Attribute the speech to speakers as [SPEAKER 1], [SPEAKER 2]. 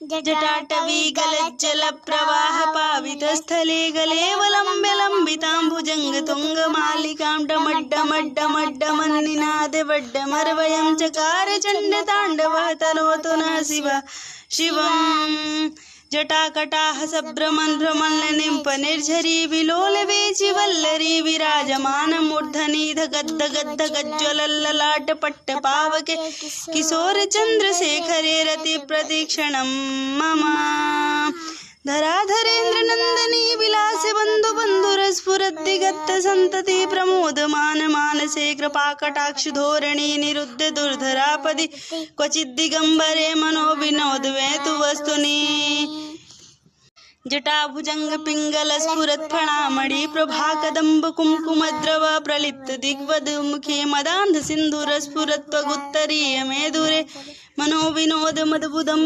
[SPEAKER 1] जटाटवी गलज्जल प्रवाह पावितस्थले गलेवलम्ब्य लम्बिताम्बुजंग तुंग मालिकां डमड्डमड्डमड्डमन्निनाद वड्डमर्वयं चकार चण्ड ताण्डवः तनोतु न शिवम् जटाकटाह सभ्रमन्भ्रमल्लनिम्प निर्झरी विलोल वेचि वल्लरी विराजमान मूर्धनि धगद्ध गद्ध गज्ज्वलल्ललाट पट्ट पावके किशोर चंद्रशेखरे रति प्रतीक्षणं मम धराधरेन्द्र नंदनी विलास बंधु बंधुर स्फुरद्दिगत्त संतति प्रमोदमान मानसे कृपाकटाक्ष धोरणी निरुद्ध दुर्धरापदि क्वचिद् दिगंबरे मनो विनोद वेतु वस्तुनि जटाभुजंग पिंगल स्फुरत् फणामणि प्रभा कदम्ब कुंकुमद्रव प्रलिप्त दिग्वद मुखे मदान्ध सिंधुर स्फुरत्वगुत्तरीय मेदुरे मनो विनोद मदबुदं